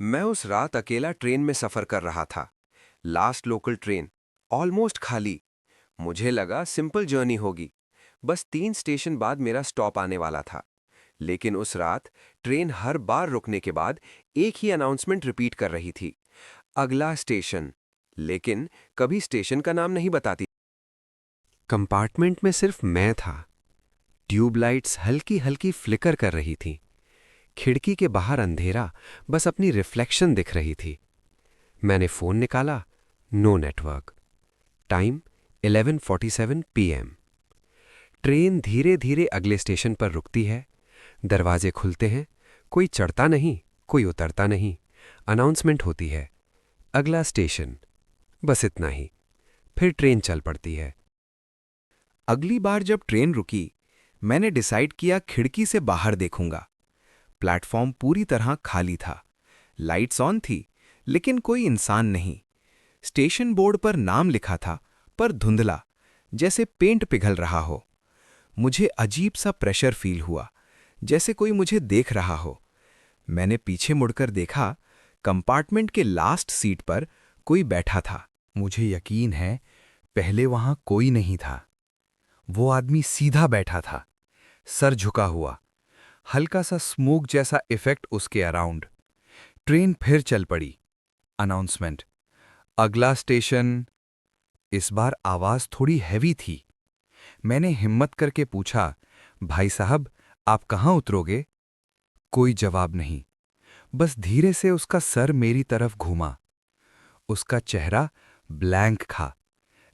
मैं उस रात अकेला ट्रेन में सफर कर रहा था। लास्ट लोकल ट्रेन, ऑलमोस्ट खाली। मुझे लगा सिंपल जर्नी होगी, बस 3 स्टेशन बाद मेरा स्टॉप आने वाला था। लेकिन उस रात ट्रेन हर बार रुकने के बाद एक ही अनाउंसमेंट रिपीट कर रही थी, अगला स्टेशन। लेकिन कभी स्टेशन का नाम नहीं बताती। कंपार्टमेंट में सिर्फ मैं था। ट्यूबलाइट्स हल्की हल्की फ्लिकर कर रही थी। खिड़की के बाहर अंधेरा, बस अपनी रिफ्लेक्शन दिख रही थी। मैंने फोन निकाला, no network. Time 11:47 PM। Train धीरे धीरे अगले स्टेशन पर रुकती है। दरवाजे खुलते हैं, कोई चढ़ता नहीं, कोई उतरता नहीं। अनाउंसमेंट होती है, अगला स्टेशन। बस इतना ही। फिर ट्रेन चल पड़ती है। अगली बार जब ट्रेन रुकी, मैंने डिसाइड किया खिड़की से बाहर देखूंगा। प्लेटफॉर्म पूरी तरह खाली था। लाइट्स ऑन थी, लेकिन कोई इंसान नहीं। स्टेशन बोर्ड पर नाम लिखा था, पर धुंधला, जैसे पेंट पिघल रहा हो। मुझे अजीब सा प्रेशर फील हुआ, जैसे कोई मुझे देख रहा हो। मैंने पीछे मुड़कर देखा, कंपार्टमेंट के लास्ट सीट पर कोई बैठा था। मुझे यकीन है, पहले वहां कोई नहीं था। वो आदमी सीधा बैठा था, सर झुका हुआ, हल्का सा स्मोक जैसा इफेक्ट उसके अराउंड। ट्रेन फिर चल पड़ी। अनाउंसमेंट, अगला स्टेशन। इस बार आवाज थोड़ी हैवी थी। मैंने हिम्मत करके पूछा, भाई साहब, आप कहाँ उतरोगे? कोई जवाब नहीं, बस धीरे से उसका सर मेरी तरफ घूमा। उसका चेहरा ब्लैंक था,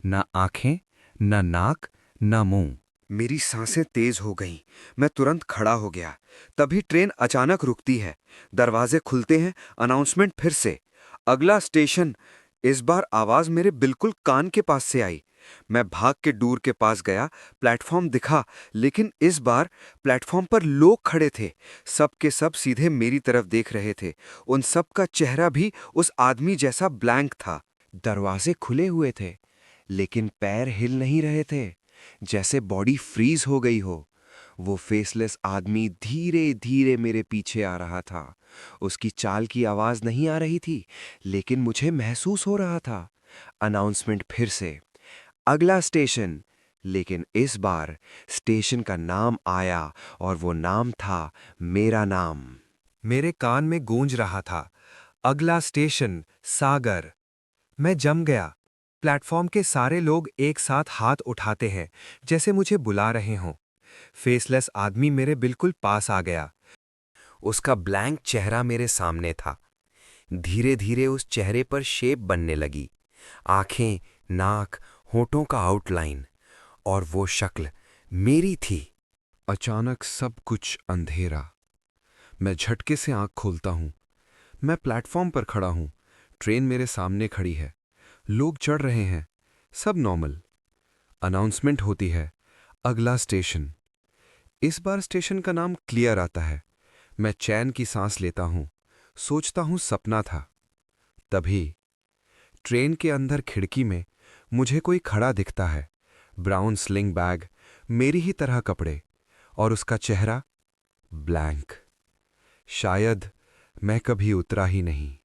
ना आंखें, ना नाक, ना मुंह। मेरी सांसें तेज हो गईं। मैं तुरंत खड़ा हो गया। तभी ट्रेन अचानक रुकती है। दरवाजे खुलते हैं, अनाउंसमेंट फिर से, अगला स्टेशन। इस बार आवाज मेरे बिल्कुल कान के पास से आई। मैं भाग के डोर के पास गया। प्लेटफॉर्म दिखा, लेकिन इस बार प्लेटफॉर्म पर लोग खड़े थे। सब के सब सीधे मेरी तरफ देख रहे थे। उन सब का चेहरा भी उस आदमी जैसा ब्लैंक था। दरवाजे खुले हुए थे, लेकिन पैर हिल नहीं रहे थे, जैसे बॉडी फ्रीज हो गई हो। वो फेसलेस आदमी धीरे धीरे मेरे पीछे आ रहा था। उसकी चाल की आवाज नहीं आ रही थी, लेकिन मुझे महसूस हो रहा था। अनाउंसमेंट फिर से, अगला स्टेशन। लेकिन इस बार स्टेशन का नाम आया, और वो नाम था मेरा नाम। मेरे कान में गूंज रहा था, अगला स्टेशन सागर। मैं जम गया। प्लेटफॉर्म के सारे लोग एक साथ हाथ उठाते हैं, जैसे मुझे बुला रहे हों। फेसलेस आदमी मेरे बिल्कुल पास आ गया। उसका ब्लैंक चेहरा मेरे सामने था। धीरे धीरे उस चेहरे पर शेप बनने लगी, आंखें, नाक, होठों का आउटलाइन। और वो शक्ल मेरी थी। अचानक सब कुछ अंधेरा। मैं झटके से आंख खोलता हूं। मैं प्लेटफॉर्म पर खड़ा हूं। ट्रेन मेरे सामने खड़ी है। लोग चढ़ रहे हैं, सब नॉर्मल। अनाउंसमेंट होती है, अगला स्टेशन। इस बार स्टेशन का नाम क्लियर आता है। मैं चैन की सांस लेता हूं, सोचता हूं सपना था। तभी ट्रेन के अंदर खिड़की में मुझे कोई खड़ा दिखता है। ब्राउन स्लिंग बैग, मेरी ही तरह कपड़े, और उसका चेहरा ब्लैंक। शायद मैं कभी उतरा ही नहीं।